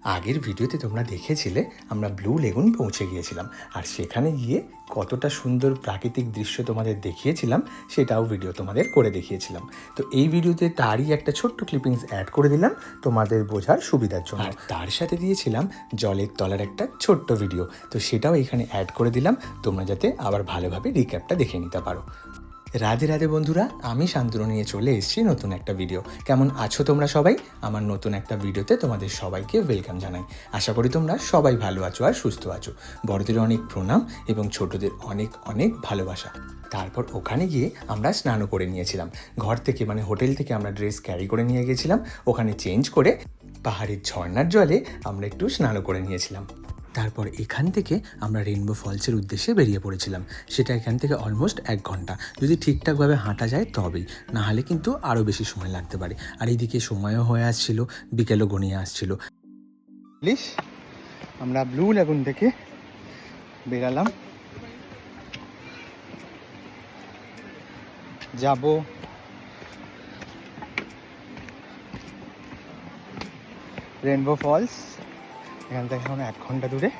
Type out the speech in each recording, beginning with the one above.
আগের ভিডিওতে তোমরা দেখেছিলে আমরা ব্লু লেগুন পৌঁছে গিয়েছিলাম, আর সেখানে গিয়ে কতটা সুন্দর প্রাকৃতিক দৃশ্য তোমাদের দেখিয়েছিলাম সেটাও ভিডিও তোমাদের করে দেখিয়েছিলাম। তো এই ভিডিওতে তারই একটা ছোট্ট ক্লিপিংস অ্যাড করে দিলাম তোমাদের বোঝার সুবিধার জন্য, আর তার সাথে দিয়েছিলাম জলের তলার একটা ছোট্ট ভিডিও, তো সেটাও এখানে অ্যাড করে দিলাম তোমরা যাতে আবার ভালোভাবে রিক্যাপটা দেখে নিতে পারো। রাধে রাধে বন্ধুরা, আমি শান্তনু নিয়ে চলে এসেছি নতুন একটা ভিডিও। কেমন আছো তোমরা সবাই? আমার নতুন একটা ভিডিওতে তোমাদের সবাইকে ওয়েলকাম জানাই। আশা করি তোমরা সবাই ভালো আছো আর সুস্থ আছো। বড়দের অনেক প্রণাম এবং ছোটদের অনেক অনেক ভালোবাসা। তারপর ওখানে গিয়ে আমরা স্নানও করে নিয়েছিলাম। ঘর থেকে মানে হোটেল থেকে আমরা ড্রেস ক্যারি করে নিয়ে গেছিলাম, ওখানে চেঞ্জ করে পাহাড়ের ঝর্ণার জলে আমরা একটু স্নানও করে নিয়েছিলাম। তারপর এখান থেকে আমরা রেইনবো ফলসের উদ্দেশ্যে বেরিয়ে পড়েছিলাম। সেটা এখান থেকে অলমোস্ট 1 ঘন্টা, যদি ঠিকঠাকভাবে হাঁটা যায় তবেই, না হলে কিন্তু আরও বেশি সময় লাগতে পারে। আর এইদিকে সময়ও হয়ে আসছিল, বিকেলও গনিয়ে আসছিল। প্লিজ আমরা ব্লু লেগুন থেকে বেরালাম, যাব রেইনবো ফলস। এখান থেকে এখন 1 ঘন্টা দূরে।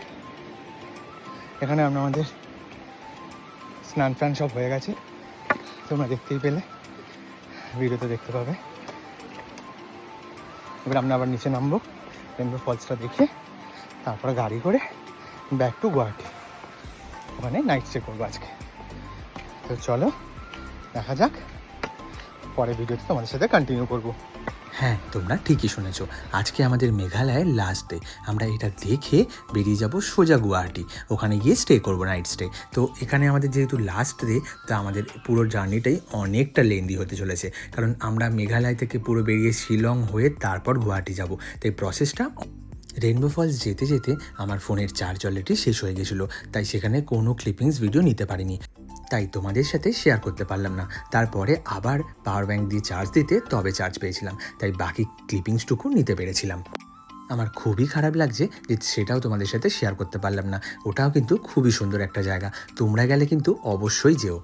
এখানে আমরা আমাদের স্নান টান সব হয়ে গেছে, তোমরা দেখতেই পেলে, ভিডিওতে দেখতে পাবে। এবার আমরা আবার নিচে নামবো রেইনবো ফলসটা দেখে, তারপরে গাড়ি করে ব্যাক টু গুয়াহাটি। ওখানে নাইট স্টে করবো আজকে। তো চলো দেখা যাক, পরে ভিডিওতে তোমাদের সাথে কন্টিনিউ করবো। হ্যাঁ, তোমরা ঠিকই শুনেছো, আজকে আমাদের মেঘালয়ের লাস্ট ডে। আমরা এটা দেখে বেরিয়ে যাব সোজা গুয়াহাটি, ওখানে গিয়ে স্টে করবো, নাইট স্টে। তো এখানে আমাদের যেহেতু লাস্ট ডে, তা আমাদের পুরো জার্নিটাই অনেকটা লেন্দি হতে চলেছে, কারণ আমরা মেঘালয় থেকে পুরো বেরিয়ে শিলং হয়ে তারপর গুয়াহাটি যাব। তাই প্রসেসটা রেইনবো ফলস যেতে যেতে আমার ফোনের চার্জ অলরেডি শেষ হয়ে গেছিলো, তাই সেখানে কোনো ক্লিপিংস ভিডিও নিতে পারিনি, তাই তোমাদের সাথে শেয়ার করতে পারলাম না। তারপরে আবার পাওয়ার ব্যাঙ্ক দিয়ে চার্জ দিতে তবে চার্জ পেয়েছিলাম, তাই বাকি ক্লিপিংসটুকু নিতে পেরেছিলাম। আমার খুবই খারাপ লাগছে যে সেটাও তোমাদের সাথে শেয়ার করতে পারলাম না। ওটাও কিন্তু খুবই সুন্দর একটা জায়গা, তোমরা গেলে কিন্তু অবশ্যই যেও।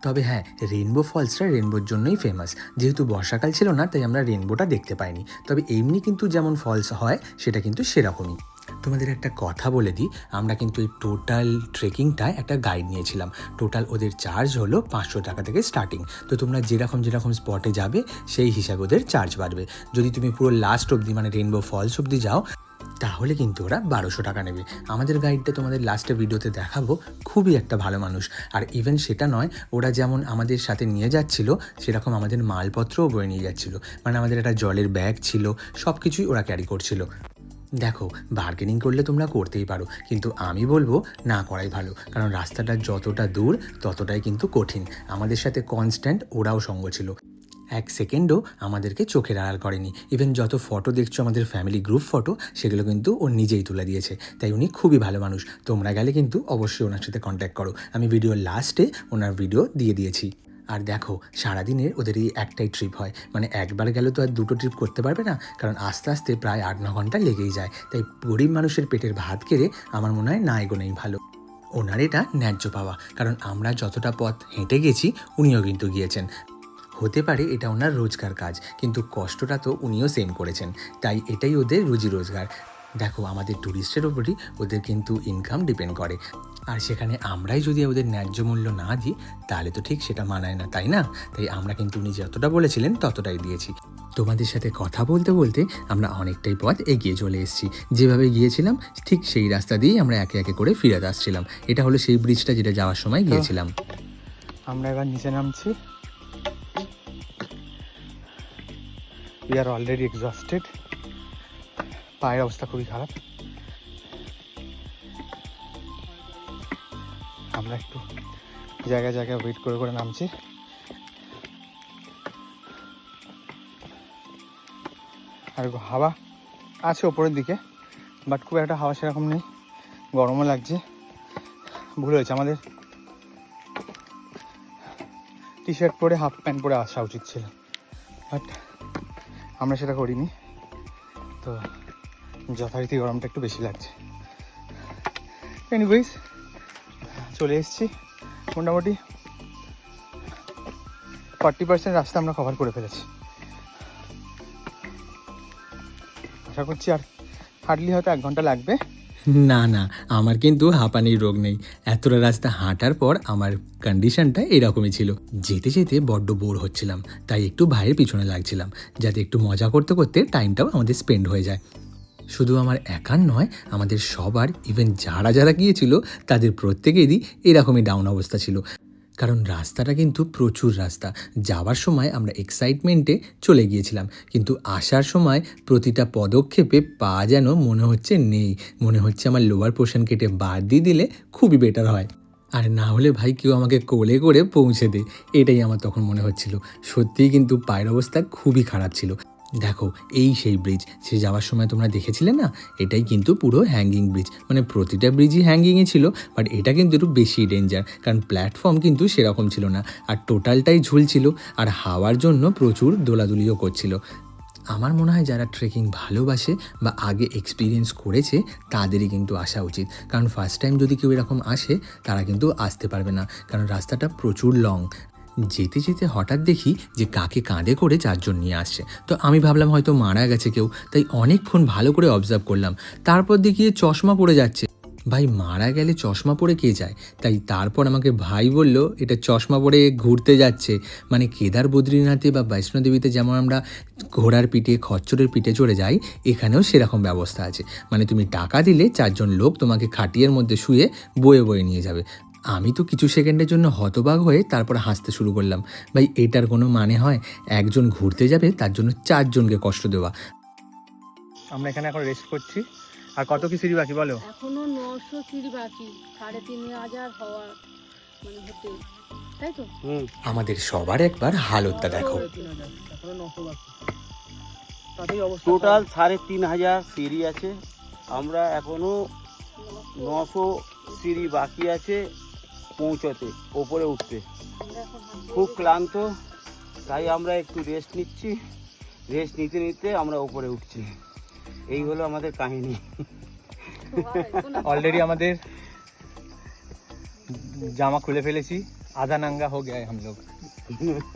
তবে হ্যাঁ, রেইনবো ফলসটা রেইনবোর জন্যই ফেমাস। যেহেতু বর্ষাকাল ছিল না, তাই আমরা রেইনবোটা দেখতে পাইনি। তবে এমনি কিন্তু যেমন ফলস হয় সেটা কিন্তু সেরকমই। তোমাদের একটা কথা বলে দিই, আমরা কিন্তু এই টোটাল ট্রেকিংটায় একটা গাইড নিয়েছিলাম। টোটাল ওদের চার্জ হলো 500 টাকা থেকে স্টার্টিং। তো তোমরা যেরকম স্পটে যাবে সেই হিসাবে ওদের চার্জ বাড়বে। যদি তুমি পুরো লাস্ট অবধি মানে রেইনবো ফলস অবধি যাও, তাহলে কিন্তু ওরা 1200 টাকা নেবে। আমাদের গাইডটা তোমাদের লাস্টে ভিডিওতে দেখাবো, খুবই একটা ভালো মানুষ। আর ইভেন সেটা নয়, ওরা যেমন আমাদের সাথে নিয়ে যাচ্ছিল, সেরকম আমাদের মালপত্রও বয়ে নিয়ে যাচ্ছিল। মানে আমাদের একটা জলের ব্যাগ ছিল, সব কিছুই ওরা ক্যারি করছিল। দেখো, বার্গেনিং করলে তোমরা করতেই পারো, কিন্তু আমি বলবো না করাই ভালো, কারণ রাস্তাটা যতটা দূর ততটাই কিন্তু কঠিন। আমাদের সাথে কনস্ট্যান্ট ওরাও সঙ্গ ছিল, 1 সেকেন্ডও আমাদেরকে চোখের আড়াল করেনি। ইভেন যত ফটো দেখছো আমাদের ফ্যামিলি গ্রুপ ফটো, সেগুলো কিন্তু ও নিজেই তুলে দিয়েছে। তাই উনি খুবই ভালো মানুষ। তোমরা গেলে কিন্তু অবশ্যই ওনার সাথে কন্ট্যাক্ট করো, আমি ভিডিওর লাস্টে ওনার ভিডিও দিয়ে দিয়েছি। আর দেখো, সারাদিনের ওদের এই একটাই ট্রিপ হয়, মানে একবার গেলে তো আর দুটো ট্রিপ করতে পারবে না, কারণ আস্তে আস্তে প্রায় 8-9 ঘন্টা লেগেই যায়। তাই গরিব মানুষের পেটের ভাত কেড়ে আমার মনে হয় না এগোনোই ভালো। ওনার এটা ন্যায্য পাওয়া, কারণ আমরা যতটা পথ হেঁটে গেছি উনিও কিন্তু গিয়েছেন। হতে পারে এটা ওনার রোজকার কাজ, কিন্তু কষ্টটা তো উনিও সেম করেছেন, তাই এটাই ওদের রুজি রোজগার। দেখো, আমাদের ট্যুরিস্টের ওপরই ওদের কিন্তু ইনকাম ডিপেন্ড করে, আর সেখানে আমরাই যদি ওদের ন্যায্য মূল্য না দিই তাহলে তো ঠিক সেটা মানায় না, তাই না? তাই আমরা কিন্তু উনি যতটা বলেছিলেন ততটাই দিয়েছি। তোমাদের সাথে কথা বলতে বলতে আমরা অনেকটাই পথ এগিয়ে চলে এসেছি। যেভাবে গিয়েছিলাম ঠিক সেই রাস্তা দিয়েই আমরা একে একে করে ফিরে আসছিলাম। এটা হলো সেই ব্রিজটা যেটা যাওয়ার সময় গিয়েছিলাম। আমরা এবার নিচে নামছি। We are already exhausted. পায়ের অবস্থা খুবই খারাপ। আমরা একটু জায়গায় জায়গায় ওয়েট করে করে নামছি। আর হাওয়া আছে ওপরের দিকে, বাট খুব একটা হাওয়া সেরকম নেই, গরমও লাগছে। ভুল হয়েছে, আমাদের টি শার্ট পরে হাফ প্যান্ট পরে আসা উচিত ছিল, বাট আমরা সেটা করিনি। তো যথারীতি গরমটা একটু বেশি লাগছে। এনিওয়েজ, চলে এসেছি। মোটামুটি 40% রাস্তা আমরা কভার করে ফেলেছি। আশা করছি আর হার্ডলি হয়তো 1 ঘন্টা লাগবে। না না, আমার কিন্তু হাঁপানির রোগ নেই। এতটা রাস্তা হাঁটার পর আমার কন্ডিশনটা এরকমই ছিল। যেতে যেতে বড্ড বোর হচ্ছিলাম, তাই একটু ভাইয়ের পিছনে লাগছিলাম, যাতে একটু মজা করতে করতে টাইমটাও আমাদের স্পেন্ড হয়ে যায়। শুধু আমার একার নয়, আমাদের সবার, ইভেন যারা যারা গিয়েছিল তাদের প্রত্যেকেরই এরকমই ডাউন অবস্থা ছিল। কারণ রাস্তাটা কিন্তু প্রচুর রাস্তা। যাওয়ার সময় আমরা এক্সাইটমেন্টে চলে গিয়েছিলাম, কিন্তু আসার সময় প্রতিটা পদক্ষেপে পা যেন মনে হচ্ছে নেই, মনে হচ্ছে আমার লোয়ার পোর্শন কেটে বাদ দিয়ে দিলে খুবই বেটার হয়। আর না হলে ভাই কেউ আমাকে কোলে করে পৌঁছে দে, এটাই আমার তখন মনে হচ্ছিল। সত্যিই কিন্তু পায়ের অবস্থা খুবই খারাপ ছিল। দেখো, এই সেই ব্রিজ, সে যাওয়ার সময় তোমরা দেখেছিলে না, এটাই কিন্তু পুরো হ্যাঙ্গিং ব্রিজ। মানে প্রতিটা ব্রিজই হ্যাঙ্গিংয়ে ছিল, বাট এটা কিন্তু একটু বেশি ডেঞ্জার, কারণ প্ল্যাটফর্ম কিন্তু সেরকম ছিল না, আর টোটালটাই ঝুলছিল, আর হাওয়ার জন্য প্রচুর দোলাদুলিও করছিল। আমার মনে হয় যারা ট্রেকিং ভালোবাসে বা আগে এক্সপিরিয়েন্স করেছে তাদেরই কিন্তু আসা উচিত, কারণ ফার্স্ট টাইম যদি কেউ এরকম আসে তারা কিন্তু আসতে পারবে না, কারণ রাস্তাটা প্রচুর লং। যেতে যেতে হঠাৎ দেখি যে কাকে কাঁধে করে 4 জন নিয়ে আসছে। তো আমি ভাবলাম হয়তো মারা গেছে কেউ, তাই অনেকক্ষণ ভালো করে অবজার্ভ করলাম। তারপর দেখি চশমা পরে যাচ্ছে। ভাই, মারা গেলে চশমা পরে কে যায়? তাই তারপর আমাকে ভাই বলল এটা চশমা পরে ঘুরতে যাচ্ছে। মানে কেদার বদ্রীনাথে বা বৈষ্ণোদেবীতে যেমন আমরা ঘোড়ার পিঠে, খচ্চরের পিঠে চড়ে যাই, এখানেও সেরকম ব্যবস্থা আছে। মানে তুমি টাকা দিলে 4 জন লোক তোমাকে খাটিয়ার মধ্যে শুয়ে বয়ে বয়ে নিয়ে যাবে। আমি তো কিছু সেকেন্ডের জন্য হতবাক হয়ে তারপর হাসতে শুরু করলাম। ভাই, এটার কোনো মানে হয়? একজন ঘুরতে যাবে, তার জন্য 4 জনকে কষ্ট দেওয়া। আমরা এখানে এখন রেস্ট করছি। আর কত কি সিঁড়ি বাকি বলো? এখনো 900 সিঁড়ি বাকি, 3500 হওয়ার মানে হতে, তাই তো? আমাদের সবার একবার হালতটা দেখো। টোটাল 3500 সিঁড়ি আছে। আমরা এখনো 900 সিঁড়ি বাকি আছে পৌঁছতে, ওপরে উঠতে। আমরা এখন খুব ক্লান্ত, তাই আমরা একটু রেস্ট নিচ্ছি। রেস্ট নিতে নিতে আমরা ওপরে উঠছি। এই হলো আমাদের কাহিনী। অলরেडी আমাদের জামা খুলে ফেলেছি, आधा नंगा हो गया है हम लोग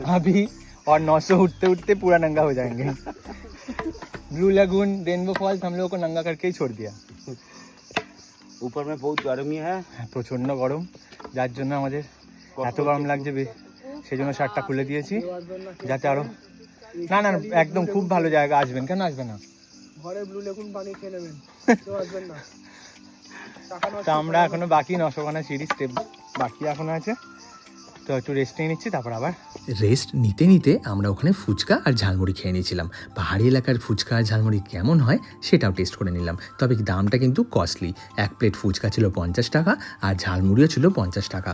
अभी, और 900 उठते उठते पूरा नंगा हो जाएंगे। ब्लू लगून, रेनबो फॉल्स हम लोगों को नंगा करके ही छोड़ दिया। ऊपर में बहुत गर्मी है, প্রচণ্ড গরম, যার জন্য আমাদের এত গরম লাগছে, সেই জন্য শার্টটা খুলে দিয়েছি যাতে আরো না না একদম খুব ভালো জায়গা। আসবেন, কেন আসবে না? ঘরে ব্লু লেগুন পানি খেয়ে নেবেন, কেউ আসবেন না। তা আমরা এখনো বাকি 900খানা সিঁড়ি স্টেপ বাকি এখনো আছে, তো একটু রেস্ট নিয়ে নিচ্ছি, তারপর আবার। রেস্ট নিতে নিতে আমরা ওখানে ফুচকা আর ঝালমুড়ি খেয়ে নিয়েছিলাম। পাহাড়ি এলাকার ফুচকা আর ঝালমুড়ি কেমন হয় সেটাও টেস্ট করে নিলাম। তবে দামটা কিন্তু কস্টলি। 1 প্লেট ফুচকা ছিল 50 টাকা, আর ঝালমুড়িও ছিল 50 টাকা।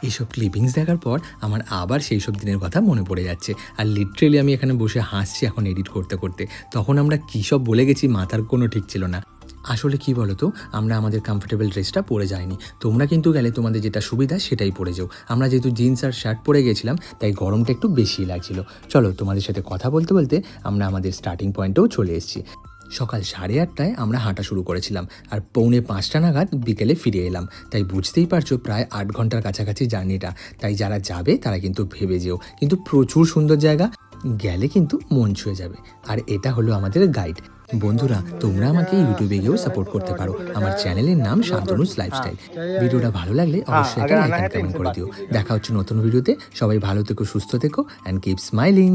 এইসব ক্লিপিংস দেখার পর আমার আবার সেই সব দিনের কথা মনে পড়ে যাচ্ছে, আর লিটারেলি আমি এখানে বসে হাসছি এখন এডিট করতে করতে। তখন আমরা কী সব বলে গেছি মাথার কোনো ঠিক ছিল না। আসলে কি বলো তো, আমরা আমাদের কমফোর্টেবল ড্রেসটা পরে যাইনি। তোমরা কিন্তু গেলে তোমাদের যেটা সুবিধা সেটাই পরে যাও। আমরা যেহেতু জিন্স আর শার্ট পরে গেছিলাম, তাই গরমটা একটু বেশি লাগছিল। চলো, তোমাদের সাথে কথা বলতে বলতে আমরা আমাদের স্টার্টিং পয়েন্টেও চলে এসেছি। সকাল 8:30টায় আমরা হাঁটা শুরু করেছিলাম, আর 4:45 নাগাদ বিকেলে ফিরে এলাম। তাই বুঝতেই পারছো প্রায় 8 ঘন্টার কাছাকাছি জার্নিটা। তাই যারা যাবে তারা কিন্তু ভেবে যেও, কিন্তু প্রচুর সুন্দর জায়গা, গেলে কিন্তু মন ছুঁয়ে যাবে। আর এটা হলো আমাদের গাইড। বন্ধুরা, তোমরা আমাকে ইউটিউবে গিয়েও সাপোর্ট করতে পারো। আমার চ্যানেলের নাম শান্তনুস লাইফস্টাইল। ভিডিওটা ভালো লাগলে অবশ্যই একটা লাইক এন্ড কমেন্ট করে দিও। দেখা হচ্ছে নতুন ভিডিওতে। সবাই ভালো থেকো, সুস্থ থেকো, অ্যান্ড কিপ স্মাইলিং।